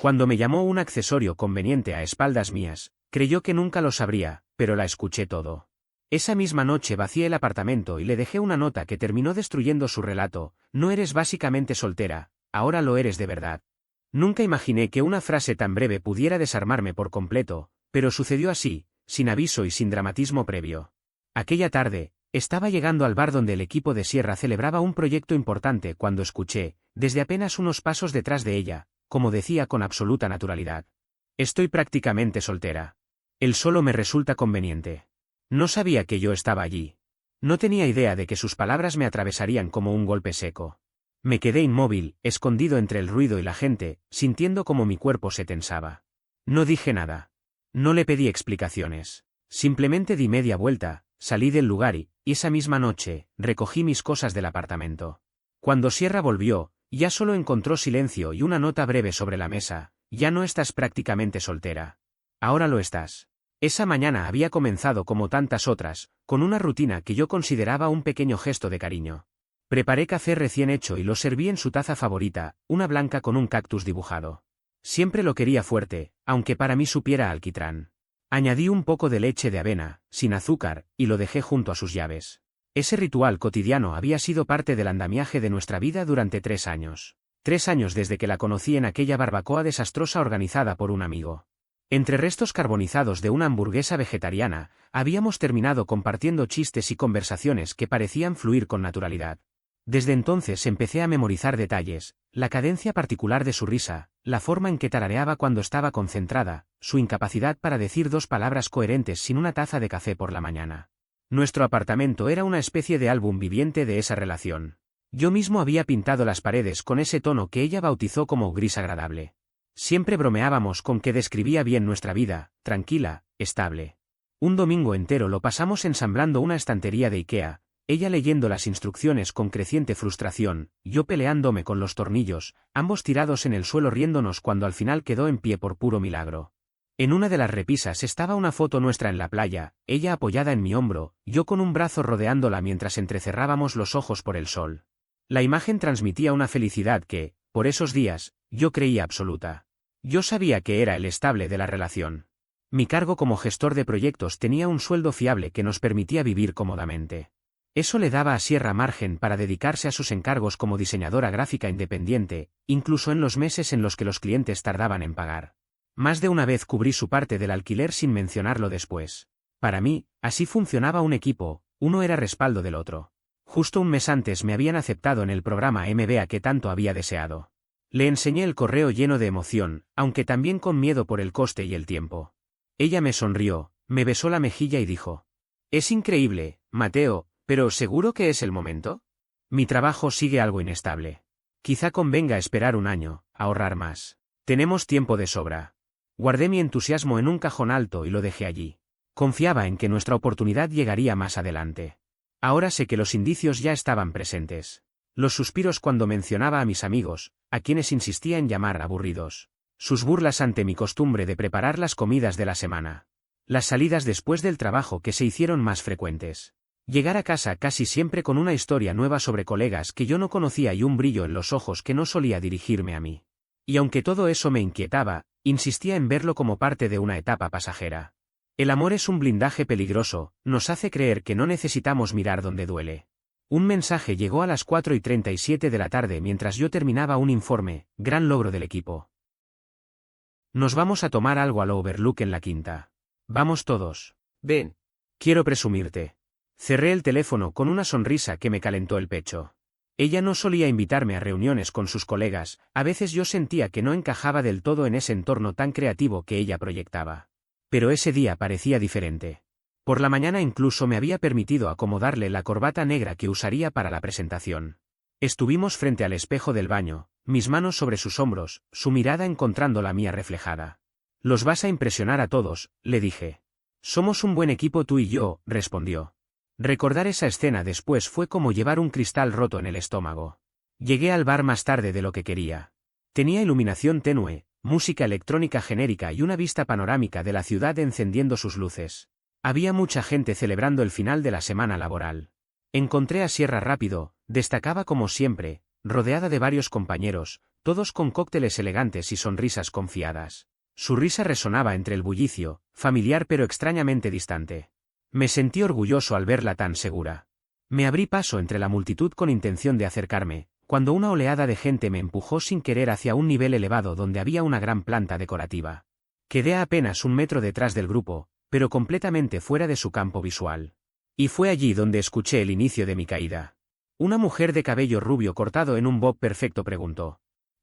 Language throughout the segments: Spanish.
Cuando me llamó un accesorio conveniente a espaldas mías, creyó que nunca lo sabría, pero la escuché todo. Esa misma noche vacié el apartamento y le dejé una nota que terminó destruyendo su relato: no eres básicamente soltera, ahora lo eres de verdad. Nunca imaginé que una frase tan breve pudiera desarmarme por completo, pero sucedió así, sin aviso y sin dramatismo previo. Aquella tarde, estaba llegando al bar donde el equipo de Sierra celebraba un proyecto importante cuando escuché, desde apenas unos pasos detrás de ella, como decía con absoluta naturalidad: estoy prácticamente soltera. Él solo me resulta conveniente. No sabía que yo estaba allí. No tenía idea de que sus palabras me atravesarían como un golpe seco. Me quedé inmóvil, escondido entre el ruido y la gente, sintiendo como mi cuerpo se tensaba. No dije nada. No le pedí explicaciones. Simplemente di media vuelta, salí del lugar y, esa misma noche, recogí mis cosas del apartamento. Cuando Sierra volvió, ya solo encontró silencio y una nota breve sobre la mesa: ya no estás prácticamente soltera. Ahora lo estás. Esa mañana había comenzado como tantas otras, con una rutina que yo consideraba un pequeño gesto de cariño. Preparé café recién hecho y lo serví en su taza favorita, una blanca con un cactus dibujado. Siempre lo quería fuerte, aunque para mí supiera a alquitrán. Añadí un poco de leche de avena, sin azúcar, y lo dejé junto a sus llaves. Ese ritual cotidiano había sido parte del andamiaje de nuestra vida durante 3 años. 3 años desde que la conocí en aquella barbacoa desastrosa organizada por un amigo. Entre restos carbonizados de una hamburguesa vegetariana, habíamos terminado compartiendo chistes y conversaciones que parecían fluir con naturalidad. Desde entonces empecé a memorizar detalles: la cadencia particular de su risa, la forma en que tarareaba cuando estaba concentrada, su incapacidad para decir 2 palabras coherentes sin una taza de café por la mañana. Nuestro apartamento era una especie de álbum viviente de esa relación. Yo mismo había pintado las paredes con ese tono que ella bautizó como gris agradable. Siempre bromeábamos con que describía bien nuestra vida, tranquila, estable. Un domingo entero lo pasamos ensamblando una estantería de IKEA, ella leyendo las instrucciones con creciente frustración, yo peleándome con los tornillos, ambos tirados en el suelo riéndonos cuando al final quedó en pie por puro milagro. En una de las repisas estaba una foto nuestra en la playa, ella apoyada en mi hombro, yo con un brazo rodeándola mientras entrecerrábamos los ojos por el sol. La imagen transmitía una felicidad que, por esos días, yo creía absoluta. Yo sabía que era el estable de la relación. Mi cargo como gestor de proyectos tenía un sueldo fiable que nos permitía vivir cómodamente. Eso le daba a Sierra margen para dedicarse a sus encargos como diseñadora gráfica independiente, incluso en los meses en los que los clientes tardaban en pagar. Más de una vez cubrí su parte del alquiler sin mencionarlo después. Para mí, así funcionaba un equipo, uno era respaldo del otro. Justo un mes antes me habían aceptado en el programa MBA que tanto había deseado. Le enseñé el correo lleno de emoción, aunque también con miedo por el coste y el tiempo. Ella me sonrió, me besó la mejilla y dijo: «Es increíble, Mateo, pero ¿seguro que es el momento? Mi trabajo sigue algo inestable. Quizá convenga esperar un año, ahorrar más. Tenemos tiempo de sobra». Guardé mi entusiasmo en un cajón alto y lo dejé allí. Confiaba en que nuestra oportunidad llegaría más adelante. Ahora sé que los indicios ya estaban presentes. Los suspiros cuando mencionaba a mis amigos, a quienes insistía en llamar aburridos. Sus burlas ante mi costumbre de preparar las comidas de la semana. Las salidas después del trabajo que se hicieron más frecuentes. Llegar a casa casi siempre con una historia nueva sobre colegas que yo no conocía y un brillo en los ojos que no solía dirigirme a mí. Y aunque todo eso me inquietaba, insistía en verlo como parte de una etapa pasajera. El amor es un blindaje peligroso, nos hace creer que no necesitamos mirar donde duele. Un mensaje llegó a las 4:37 de la tarde mientras yo terminaba un informe, gran logro del equipo. Nos vamos a tomar algo al Overlook en la Quinta. Vamos todos. Ven. Quiero presumirte. Cerré el teléfono con una sonrisa que me calentó el pecho. Ella no solía invitarme a reuniones con sus colegas, a veces yo sentía que no encajaba del todo en ese entorno tan creativo que ella proyectaba. Pero ese día parecía diferente. Por la mañana incluso me había permitido acomodarle la corbata negra que usaría para la presentación. Estuvimos frente al espejo del baño, mis manos sobre sus hombros, su mirada encontrando la mía reflejada. «Los vas a impresionar a todos», le dije. «Somos un buen equipo tú y yo», respondió. Recordar esa escena después fue como llevar un cristal roto en el estómago. Llegué al bar más tarde de lo que quería. Tenía iluminación tenue, música electrónica genérica y una vista panorámica de la ciudad encendiendo sus luces. Había mucha gente celebrando el final de la semana laboral. Encontré a Sierra rápido, destacaba como siempre, rodeada de varios compañeros, todos con cócteles elegantes y sonrisas confiadas. Su risa resonaba entre el bullicio, familiar pero extrañamente distante. Me sentí orgulloso al verla tan segura. Me abrí paso entre la multitud con intención de acercarme, cuando una oleada de gente me empujó sin querer hacia un nivel elevado donde había una gran planta decorativa. Quedé a apenas 1 metro detrás del grupo, pero completamente fuera de su campo visual. Y fue allí donde escuché el inicio de mi caída. Una mujer de cabello rubio cortado en un bob perfecto preguntó.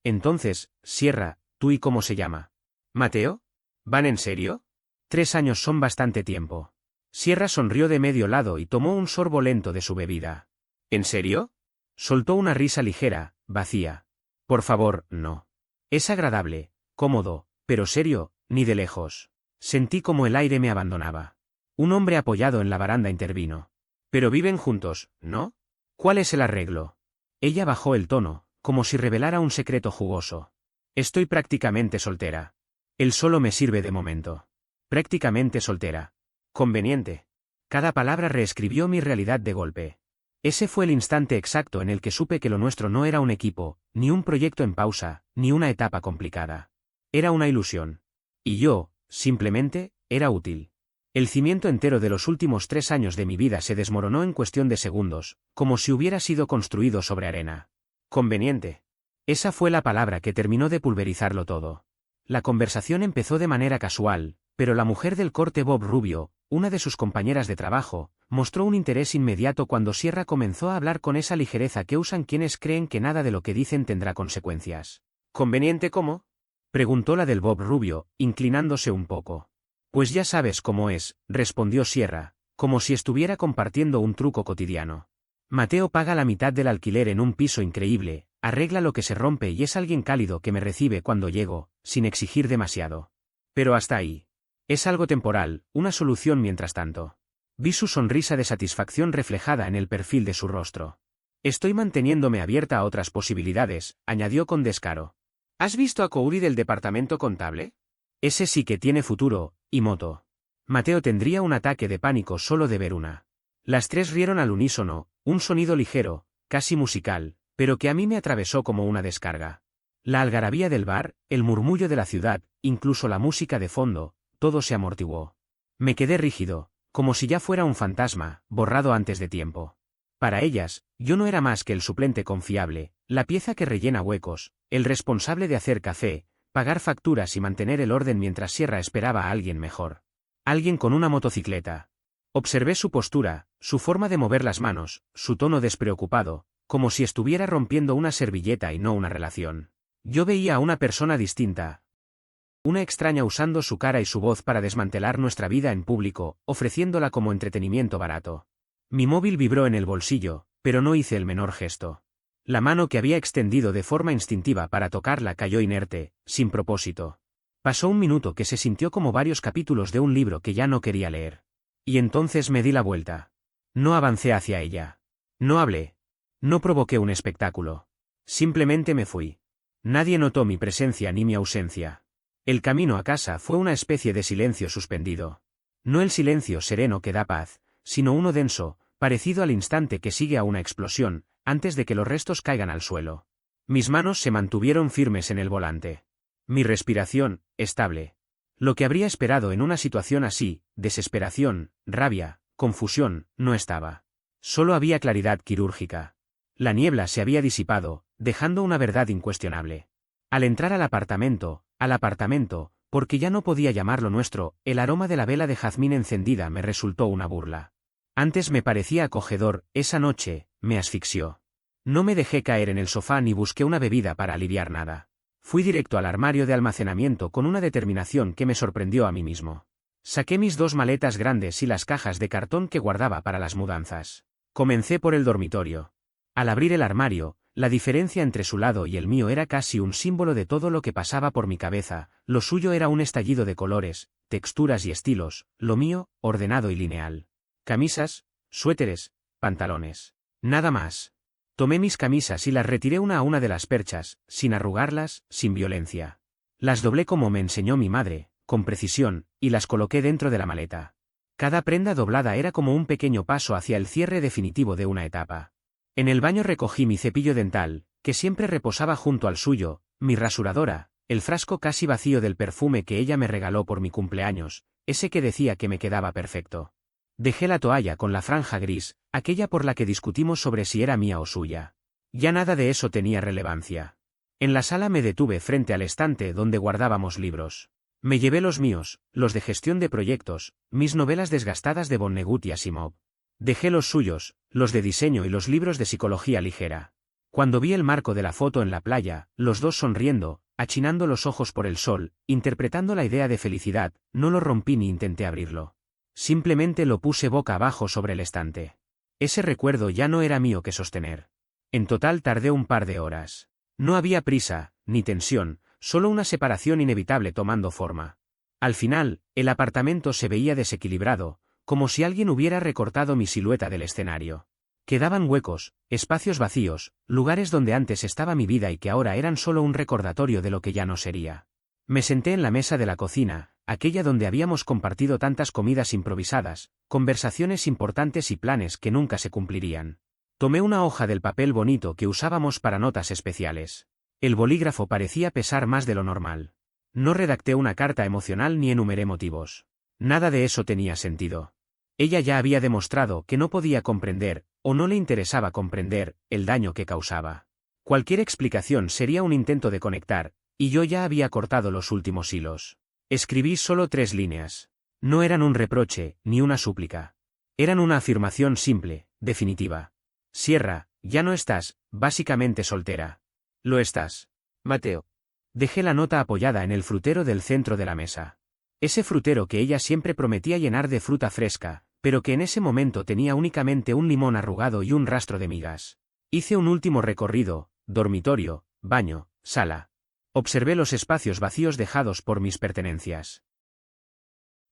Entonces, Sierra, ¿tú y cómo se llama? ¿Mateo? ¿Van en serio? 3 años son bastante tiempo. Sierra sonrió de medio lado y tomó un sorbo lento de su bebida. ¿En serio? Soltó una risa ligera, vacía. Por favor, no. Es agradable, cómodo, pero serio, ni de lejos. Sentí como el aire me abandonaba. Un hombre apoyado en la baranda intervino. Pero viven juntos, ¿no? ¿Cuál es el arreglo? Ella bajó el tono, como si revelara un secreto jugoso. Estoy prácticamente soltera. Él solo me sirve de momento. Prácticamente soltera. Conveniente. Cada palabra reescribió mi realidad de golpe. Ese fue el instante exacto en el que supe que lo nuestro no era un equipo, ni un proyecto en pausa, ni una etapa complicada. Era una ilusión. Y yo, simplemente, era útil. El cimiento entero de los últimos 3 años de mi vida se desmoronó en cuestión de segundos, como si hubiera sido construido sobre arena. Conveniente. Esa fue la palabra que terminó de pulverizarlo todo. La conversación empezó de manera casual, pero la mujer del corte bob rubio, una de sus compañeras de trabajo, mostró un interés inmediato cuando Sierra comenzó a hablar con esa ligereza que usan quienes creen que nada de lo que dicen tendrá consecuencias. ¿Conveniente cómo? Preguntó la del bob rubio, inclinándose un poco. Pues ya sabes cómo es, respondió Sierra, como si estuviera compartiendo un truco cotidiano. Mateo paga la mitad del alquiler en un piso increíble, arregla lo que se rompe y es alguien cálido que me recibe cuando llego, sin exigir demasiado. Pero hasta ahí. Es algo temporal, una solución mientras tanto. Vi su sonrisa de satisfacción reflejada en el perfil de su rostro. Estoy manteniéndome abierta a otras posibilidades, añadió con descaro. ¿Has visto a Kouri del departamento contable? Ese sí que tiene futuro, y moto. Mateo tendría un ataque de pánico solo de ver una. Las 3 rieron al unísono, un sonido ligero, casi musical, pero que a mí me atravesó como una descarga. La algarabía del bar, el murmullo de la ciudad, incluso la música de fondo, todo se amortiguó. Me quedé rígido, como si ya fuera un fantasma, borrado antes de tiempo. Para ellas, yo no era más que el suplente confiable, la pieza que rellena huecos, el responsable de hacer café, pagar facturas y mantener el orden mientras Sierra esperaba a alguien mejor. Alguien con una motocicleta. Observé su postura, su forma de mover las manos, su tono despreocupado, como si estuviera rompiendo una servilleta y no una relación. Yo veía a una persona distinta. Una extraña usando su cara y su voz para desmantelar nuestra vida en público, ofreciéndola como entretenimiento barato. Mi móvil vibró en el bolsillo, pero no hice el menor gesto. La mano que había extendido de forma instintiva para tocarla cayó inerte, sin propósito. Pasó un minuto que se sintió como varios capítulos de un libro que ya no quería leer. Y entonces me di la vuelta. No avancé hacia ella. No hablé. No provoqué un espectáculo. Simplemente me fui. Nadie notó mi presencia ni mi ausencia. El camino a casa fue una especie de silencio suspendido. No el silencio sereno que da paz, sino uno denso, parecido al instante que sigue a una explosión, antes de que los restos caigan al suelo. Mis manos se mantuvieron firmes en el volante. Mi respiración, estable. Lo que habría esperado en una situación así, desesperación, rabia, confusión, no estaba. Solo había claridad quirúrgica. La niebla se había disipado, dejando una verdad incuestionable. Al entrar al apartamento, porque ya no podía llamarlo nuestro, el aroma de la vela de jazmín encendida me resultó una burla. Antes me parecía acogedor, esa noche, me asfixió. No me dejé caer en el sofá ni busqué una bebida para aliviar nada. Fui directo al armario de almacenamiento con una determinación que me sorprendió a mí mismo. Saqué mis 2 maletas grandes y las cajas de cartón que guardaba para las mudanzas. Comencé por el dormitorio. Al abrir el armario, la diferencia entre su lado y el mío era casi un símbolo de todo lo que pasaba por mi cabeza, lo suyo era un estallido de colores, texturas y estilos, lo mío, ordenado y lineal. Camisas, suéteres, pantalones. Nada más. Tomé mis camisas y las retiré una a una de las perchas, sin arrugarlas, sin violencia. Las doblé como me enseñó mi madre, con precisión, y las coloqué dentro de la maleta. Cada prenda doblada era como un pequeño paso hacia el cierre definitivo de una etapa. En el baño recogí mi cepillo dental, que siempre reposaba junto al suyo, Mi rasuradora, el frasco casi vacío del perfume que ella me regaló por mi cumpleaños, ese que decía que me quedaba perfecto. Dejé la toalla con la franja gris, aquella por la que discutimos sobre si era mía o suya. Ya nada de eso tenía relevancia. En la sala me detuve frente al estante donde guardábamos libros. Me llevé los míos, los de gestión de proyectos, mis novelas desgastadas de Vonnegut y Asimov. Dejé los suyos, los de diseño y los libros de psicología ligera. Cuando vi el marco de la foto en la playa, los dos sonriendo, achinando los ojos por el sol, interpretando la idea de felicidad, no lo rompí ni intenté abrirlo. Simplemente lo puse boca abajo sobre el estante. Ese recuerdo ya no era mío que sostener. En total tardé un par de horas. No había prisa, ni tensión, solo una separación inevitable tomando forma. Al final, el apartamento se veía desequilibrado, como si alguien hubiera recortado mi silueta del escenario. Quedaban huecos, espacios vacíos, lugares donde antes estaba mi vida y que ahora eran solo un recordatorio de lo que ya no sería. Me senté en la mesa de la cocina, aquella donde habíamos compartido tantas comidas improvisadas, conversaciones importantes y planes que nunca se cumplirían. Tomé una hoja del papel bonito que usábamos para notas especiales. El bolígrafo parecía pesar más de lo normal. No redacté una carta emocional ni enumeré motivos. Nada de eso tenía sentido. Ella ya había demostrado que no podía comprender, o no le interesaba comprender, el daño que causaba. Cualquier explicación sería un intento de conectar, y yo ya había cortado los últimos hilos. Escribí solo 3 líneas. No eran un reproche, ni una súplica. Eran una afirmación simple, definitiva. Sierra, ya no estás, básicamente soltera. Lo estás. Mateo. Dejé la nota apoyada en el frutero del centro de la mesa. Ese frutero que ella siempre prometía llenar de fruta fresca, pero que en ese momento tenía únicamente un limón arrugado y un rastro de migas. Hice un último recorrido, dormitorio, baño, sala. Observé los espacios vacíos dejados por mis pertenencias.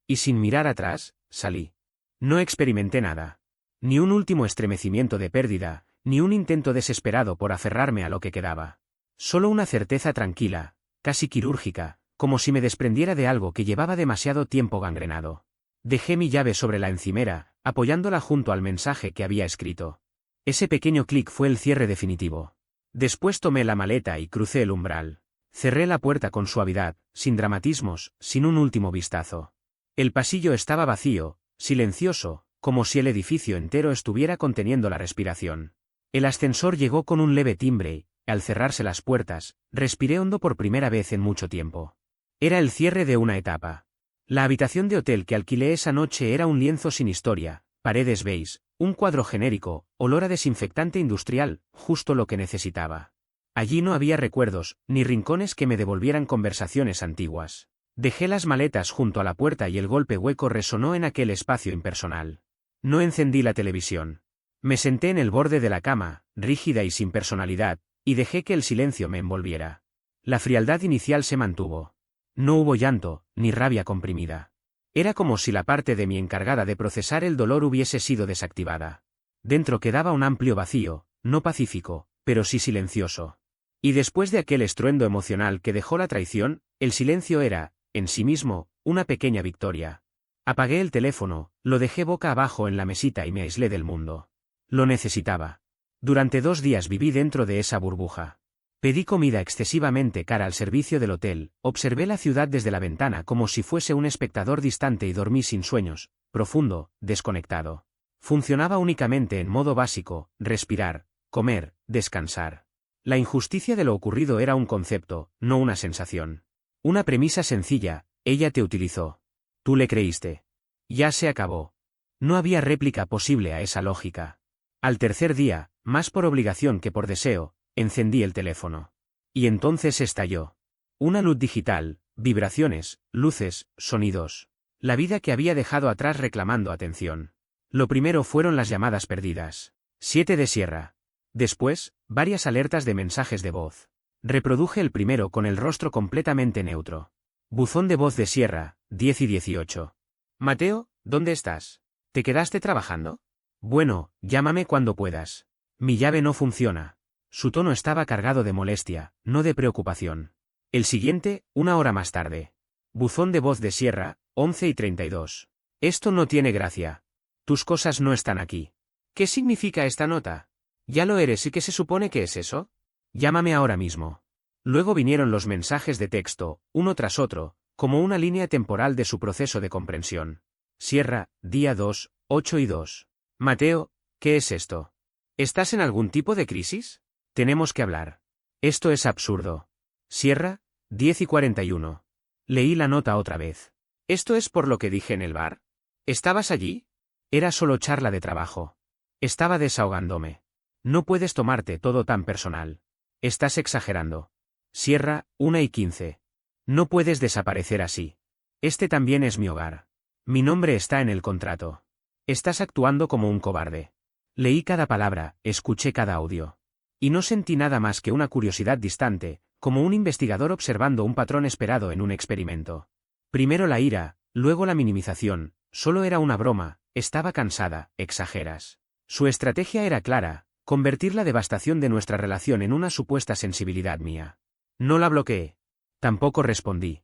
Y sin mirar atrás, salí. No experimenté nada. Ni un último estremecimiento de pérdida, ni un intento desesperado por aferrarme a lo que quedaba. Solo una certeza tranquila, casi quirúrgica, como si me desprendiera de algo que llevaba demasiado tiempo gangrenado. Dejé mi llave sobre la encimera, apoyándola junto al mensaje que había escrito. Ese pequeño clic fue el cierre definitivo. Después tomé la maleta y crucé el umbral. Cerré la puerta con suavidad, sin dramatismos, sin un último vistazo. El pasillo estaba vacío, silencioso, como si el edificio entero estuviera conteniendo la respiración. El ascensor llegó con un leve timbre y, al cerrarse las puertas, respiré hondo por primera vez en mucho tiempo. Era el cierre de una etapa. La habitación de hotel que alquilé esa noche era un lienzo sin historia, paredes beige, un cuadro genérico, olor a desinfectante industrial, justo lo que necesitaba. Allí no había recuerdos, ni rincones que me devolvieran conversaciones antiguas. Dejé las maletas junto a la puerta y el golpe hueco resonó en aquel espacio impersonal. No encendí la televisión. Me senté en el borde de la cama, rígida y sin personalidad, y dejé que el silencio me envolviera. La frialdad inicial se mantuvo. No hubo llanto, ni rabia comprimida. Era como si la parte de mí encargada de procesar el dolor hubiese sido desactivada. Dentro quedaba un amplio vacío, no pacífico, pero sí silencioso. Y después de aquel estruendo emocional que dejó la traición, el silencio era, en sí mismo, una pequeña victoria. Apagué el teléfono, lo dejé boca abajo en la mesita y me aislé del mundo. Lo necesitaba. Durante 2 días viví dentro de esa burbuja. Pedí comida excesivamente cara al servicio del hotel, observé la ciudad desde la ventana como si fuese un espectador distante y dormí sin sueños, profundo, desconectado. Funcionaba únicamente en modo básico, respirar, comer, descansar. La injusticia de lo ocurrido era un concepto, no una sensación. Una premisa sencilla, ella te utilizó. Tú le creíste. Ya se acabó. No había réplica posible a esa lógica. Al tercer día, más por obligación que por deseo, encendí el teléfono. Y entonces estalló. Una luz digital, vibraciones, luces, sonidos. La vida que había dejado atrás reclamando atención. Lo primero fueron las llamadas perdidas. 7 de Sierra. Después, varias alertas de mensajes de voz. Reproduje el primero con el rostro completamente neutro. Buzón de voz de Sierra, 10 y 18. Mateo, ¿dónde estás? ¿Te quedaste trabajando? Bueno, llámame cuando puedas. Mi llave no funciona. Su tono estaba cargado de molestia, no de preocupación. El siguiente, 1 hora más tarde. Buzón de voz de Sierra, 11 y 32. Esto no tiene gracia. Tus cosas no están aquí. ¿Qué significa esta nota? Ya lo eres y qué se supone que es eso. Llámame ahora mismo. Luego vinieron los mensajes de texto, uno tras otro, como una línea temporal de su proceso de comprensión. Sierra, día 2, 8 y 2. Mateo, ¿qué es esto? ¿Estás en algún tipo de crisis? Tenemos que hablar. Esto es absurdo. Sierra, 10 y 41. Leí la nota otra vez. ¿Esto es por lo que dije en el bar? ¿Estabas allí? Era solo charla de trabajo. Estaba desahogándome. No puedes tomarte todo tan personal. Estás exagerando. Sierra, 1 y 15. No puedes desaparecer así. Este también es mi hogar. Mi nombre está en el contrato. Estás actuando como un cobarde. Leí cada palabra, escuché cada audio. Y no sentí nada más que una curiosidad distante, como un investigador observando un patrón esperado en un experimento. Primero la ira, luego la minimización, solo era una broma, estaba cansada, exageras. Su estrategia era clara, convertir la devastación de nuestra relación en una supuesta sensibilidad mía. No la bloqueé. Tampoco respondí.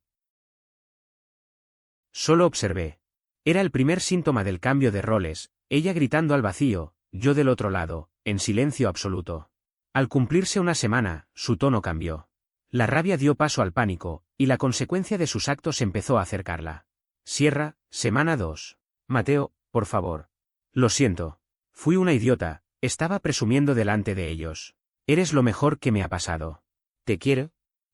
Solo observé. Era el primer síntoma del cambio de roles, ella gritando al vacío, yo del otro lado, en silencio absoluto. Al cumplirse una semana, su tono cambió. La rabia dio paso al pánico, y la consecuencia de sus actos empezó a acercarla. Sierra, semana 2. Mateo, por favor. Lo siento. Fui una idiota, estaba presumiendo delante de ellos. Eres lo mejor que me ha pasado. ¿Te quiero?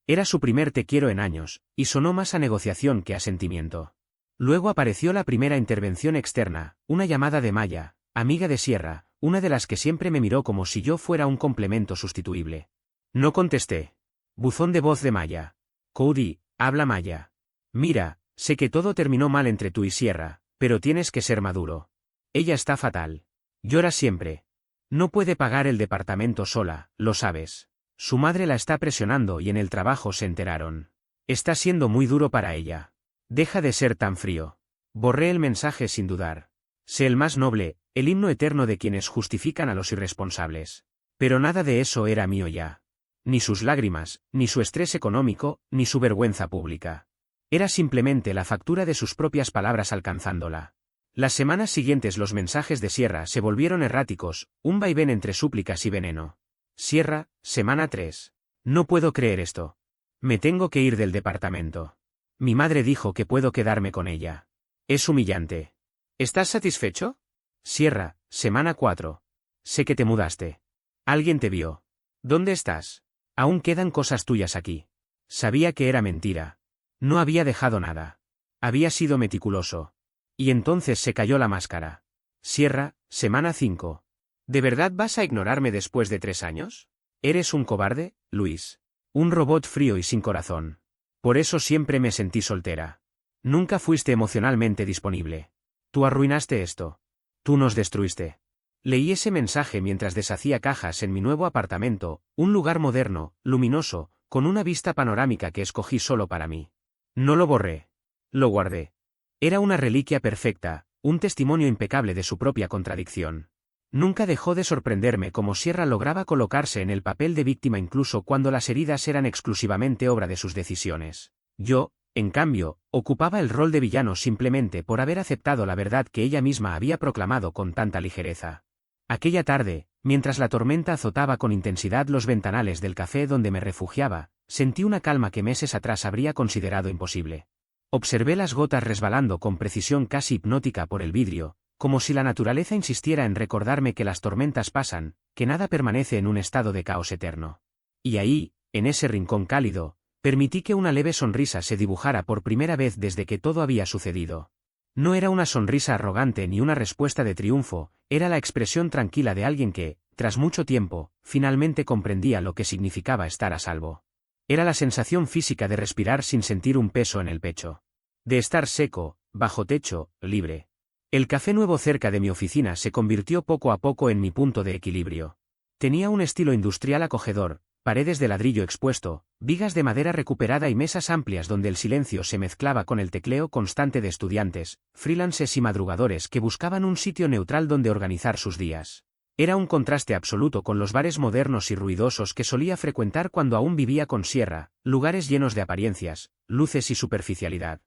Era su primer te quiero en años, y sonó más a negociación que a sentimiento. Luego apareció la primera intervención externa, una llamada de Maya, amiga de Sierra, una de las que siempre me miró como si yo fuera un complemento sustituible. No contesté. Buzón de voz de Maya. Cody, habla Maya. Mira, sé que todo terminó mal entre tú y Sierra, pero tienes que ser maduro. Ella está fatal. Llora siempre. No puede pagar el departamento sola, lo sabes. Su madre la está presionando y en el trabajo se enteraron. Está siendo muy duro para ella. Deja de ser tan frío. Borré el mensaje sin dudar. Sé el más noble, el himno eterno de quienes justifican a los irresponsables. Pero nada de eso era mío ya. Ni sus lágrimas, ni su estrés económico, ni su vergüenza pública. Era simplemente la factura de sus propias palabras alcanzándola. Las semanas siguientes los mensajes de Sierra se volvieron erráticos, un vaivén entre súplicas y veneno. Sierra, semana 3. No puedo creer esto. Me tengo que ir del departamento. Mi madre dijo que puedo quedarme con ella. Es humillante. ¿Estás satisfecho? Sierra, semana 4. Sé que te mudaste. Alguien te vio. ¿Dónde estás? Aún quedan cosas tuyas aquí. Sabía que era mentira. No había dejado nada. Había sido meticuloso. Y entonces se cayó la máscara. Sierra, semana 5. ¿De verdad vas a ignorarme después de 3 años? ¿Eres un cobarde, Luis? Un robot frío y sin corazón. Por eso siempre me sentí soltera. Nunca fuiste emocionalmente disponible. Tú arruinaste esto. Tú nos destruiste. Leí ese mensaje mientras deshacía cajas en mi nuevo apartamento, un lugar moderno, luminoso, con una vista panorámica que escogí solo para mí. No lo borré. Lo guardé. Era una reliquia perfecta, un testimonio impecable de su propia contradicción. Nunca dejó de sorprenderme cómo Sierra lograba colocarse en el papel de víctima incluso cuando las heridas eran exclusivamente obra de sus decisiones. Yo, en cambio, ocupaba el rol de villano simplemente por haber aceptado la verdad que ella misma había proclamado con tanta ligereza. Aquella tarde, mientras la tormenta azotaba con intensidad los ventanales del café donde me refugiaba, sentí una calma que meses atrás habría considerado imposible. Observé las gotas resbalando con precisión casi hipnótica por el vidrio, como si la naturaleza insistiera en recordarme que las tormentas pasan, que nada permanece en un estado de caos eterno. Y ahí, en ese rincón cálido, permití que una leve sonrisa se dibujara por primera vez desde que todo había sucedido. No era una sonrisa arrogante ni una respuesta de triunfo, era la expresión tranquila de alguien que, tras mucho tiempo, finalmente comprendía lo que significaba estar a salvo. Era la sensación física de respirar sin sentir un peso en el pecho. De estar seco, bajo techo, libre. El café nuevo cerca de mi oficina se convirtió poco a poco en mi punto de equilibrio. Tenía un estilo industrial acogedor, paredes de ladrillo expuesto, vigas de madera recuperada y mesas amplias donde el silencio se mezclaba con el tecleo constante de estudiantes, freelances y madrugadores que buscaban un sitio neutral donde organizar sus días. Era un contraste absoluto con los bares modernos y ruidosos que solía frecuentar cuando aún vivía con Sierra, lugares llenos de apariencias, luces y superficialidad.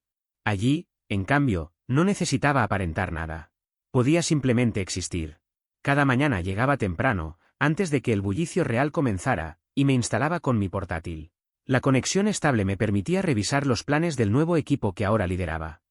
Allí, en cambio, no necesitaba aparentar nada. Podía simplemente existir. Cada mañana llegaba temprano, antes de que el bullicio real comenzara, y me instalaba con mi portátil. La conexión estable me permitía revisar los planes del nuevo equipo que ahora lideraba.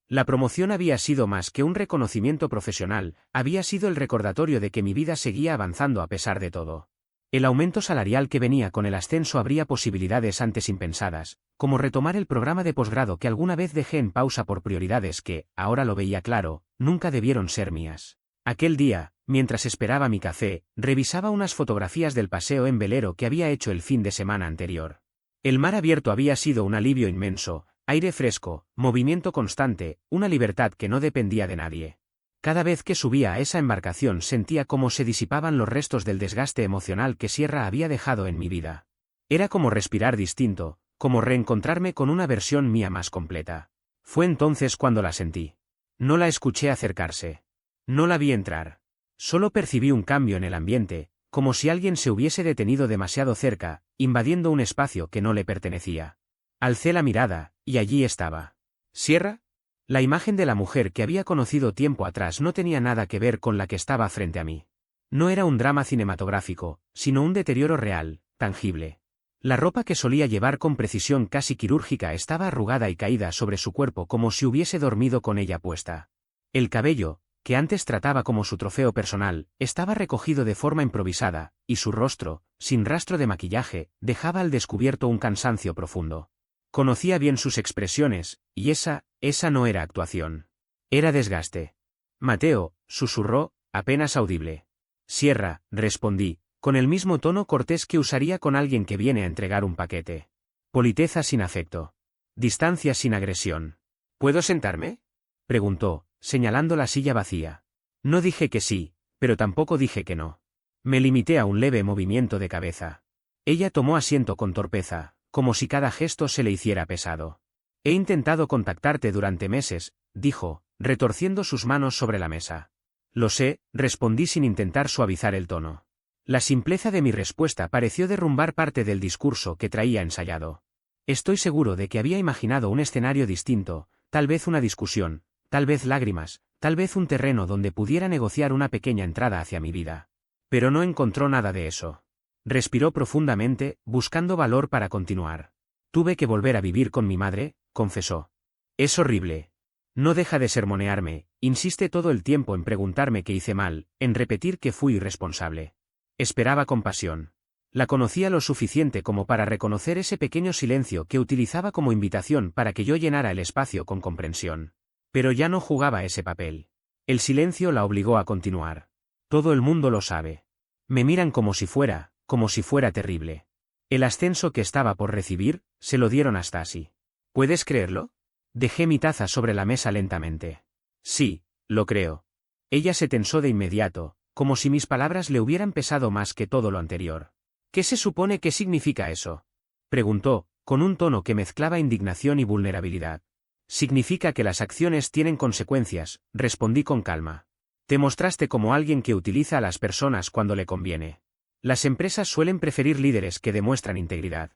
La promoción había sido más que un reconocimiento profesional, había sido el recordatorio de que mi vida seguía avanzando a pesar de todo. El aumento salarial que venía con el ascenso abría posibilidades antes impensadas, como retomar el programa de posgrado que alguna vez dejé en pausa por prioridades que, ahora lo veía claro, nunca debieron ser mías. Aquel día, mientras esperaba mi café, revisaba unas fotografías del paseo en velero que había hecho el fin de semana anterior. El mar abierto había sido un alivio inmenso, aire fresco, movimiento constante, una libertad que no dependía de nadie. Cada vez que subía a esa embarcación sentía cómo se disipaban los restos del desgaste emocional que Sierra había dejado en mi vida. Era como respirar distinto, como reencontrarme con una versión mía más completa. Fue entonces cuando la sentí. No la escuché acercarse. No la vi entrar. Solo percibí un cambio en el ambiente, como si alguien se hubiese detenido demasiado cerca, invadiendo un espacio que no le pertenecía. Alcé la mirada, y allí estaba. ¿Sierra? La imagen de la mujer que había conocido tiempo atrás no tenía nada que ver con la que estaba frente a mí. No era un drama cinematográfico, sino un deterioro real, tangible. La ropa que solía llevar con precisión casi quirúrgica estaba arrugada y caída sobre su cuerpo como si hubiese dormido con ella puesta. El cabello, que antes trataba como su trofeo personal, estaba recogido de forma improvisada, y su rostro, sin rastro de maquillaje, dejaba al descubierto un cansancio profundo. Conocía bien sus expresiones, y esa no era actuación. Era desgaste. Mateo, susurró, apenas audible. Sierra, respondí, con el mismo tono cortés que usaría con alguien que viene a entregar un paquete. Politeza sin afecto. Distancia sin agresión. ¿Puedo sentarme?, preguntó, señalando la silla vacía. No dije que sí, pero tampoco dije que no. Me limité a un leve movimiento de cabeza. Ella tomó asiento con torpeza, como si cada gesto se le hiciera pesado. He intentado contactarte durante meses, dijo, retorciendo sus manos sobre la mesa. Lo sé, respondí sin intentar suavizar el tono. La simpleza de mi respuesta pareció derrumbar parte del discurso que traía ensayado. Estoy seguro de que había imaginado un escenario distinto, tal vez una discusión, tal vez lágrimas, tal vez un terreno donde pudiera negociar una pequeña entrada hacia mi vida. Pero no encontró nada de eso. Respiró profundamente, buscando valor para continuar. Tuve que volver a vivir con mi madre, confesó. Es horrible. No deja de sermonearme, insiste todo el tiempo en preguntarme qué hice mal, en repetir que fui irresponsable. Esperaba compasión. La conocía lo suficiente como para reconocer ese pequeño silencio que utilizaba como invitación para que yo llenara el espacio con comprensión. Pero ya no jugaba ese papel. El silencio la obligó a continuar. Todo el mundo lo sabe. Me miran como si fuera terrible. El ascenso que estaba por recibir, se lo dieron a Stasi. ¿Puedes creerlo? Dejé mi taza sobre la mesa lentamente. Sí, lo creo. Ella se tensó de inmediato, como si mis palabras le hubieran pesado más que todo lo anterior. ¿Qué se supone que significa eso?, preguntó, con un tono que mezclaba indignación y vulnerabilidad. Significa que las acciones tienen consecuencias, respondí con calma. Te mostraste como alguien que utiliza a las personas cuando le conviene. Las empresas suelen preferir líderes que demuestran integridad.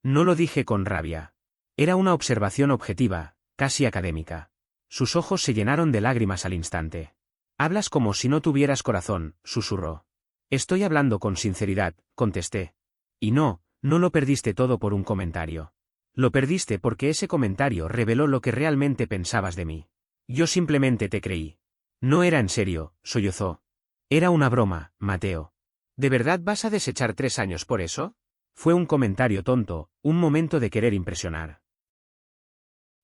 No lo dije con rabia. Era una observación objetiva, casi académica. Sus ojos se llenaron de lágrimas al instante. Hablas como si no tuvieras corazón, susurró. Estoy hablando con sinceridad, contesté. Y no lo perdiste todo por un comentario. Lo perdiste porque ese comentario reveló lo que realmente pensabas de mí. Yo simplemente te creí. No era en serio, sollozó. Era una broma, Mateo. ¿De verdad vas a desechar 3 años por eso? Fue un comentario tonto, un momento de querer impresionar.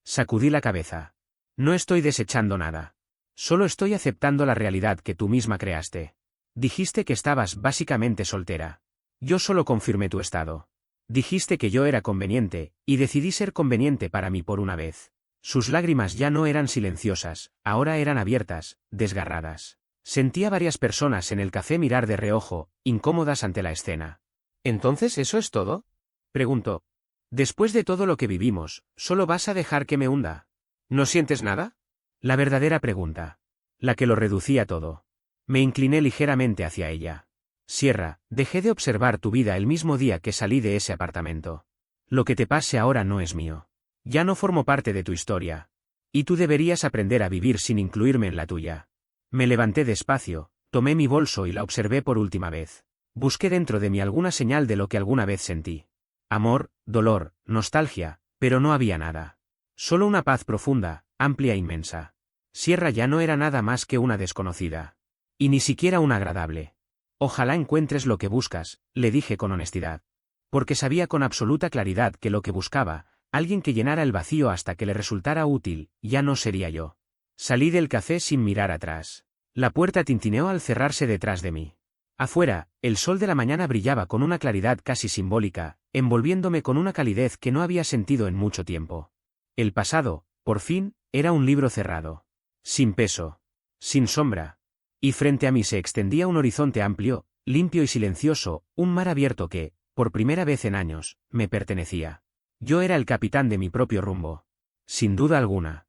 Sacudí la cabeza. No estoy desechando nada. Solo estoy aceptando la realidad que tú misma creaste. Dijiste que estabas básicamente soltera. Yo solo confirmé tu estado. Dijiste que yo era conveniente, y decidí ser conveniente para mí por una vez. Sus lágrimas ya no eran silenciosas, ahora eran abiertas, desgarradas. Sentí a varias personas en el café mirar de reojo, incómodas ante la escena. ¿Entonces eso es todo?, preguntó. Después de todo lo que vivimos, ¿solo vas a dejar que me hunda? ¿No sientes nada? La verdadera pregunta. La que lo reducía todo. Me incliné ligeramente hacia ella. Sierra, dejé de observar tu vida el mismo día que salí de ese apartamento. Lo que te pase ahora no es mío. Ya no formo parte de tu historia. Y tú deberías aprender a vivir sin incluirme en la tuya. Me levanté despacio, tomé mi bolso y la observé por última vez. Busqué dentro de mí alguna señal de lo que alguna vez sentí. Amor, dolor, nostalgia, pero no había nada. Solo una paz profunda, amplia e inmensa. Sierra ya no era nada más que una desconocida. Y ni siquiera una agradable. Ojalá encuentres lo que buscas, le dije con honestidad. Porque sabía con absoluta claridad que lo que buscaba, alguien que llenara el vacío hasta que le resultara útil, ya no sería yo. Salí del café sin mirar atrás. La puerta tintineó al cerrarse detrás de mí. Afuera, el sol de la mañana brillaba con una claridad casi simbólica, envolviéndome con una calidez que no había sentido en mucho tiempo. El pasado, por fin, era un libro cerrado. Sin peso. Sin sombra. Y frente a mí se extendía un horizonte amplio, limpio y silencioso, un mar abierto que, por primera vez en años, me pertenecía. Yo era el capitán de mi propio rumbo. Sin duda alguna.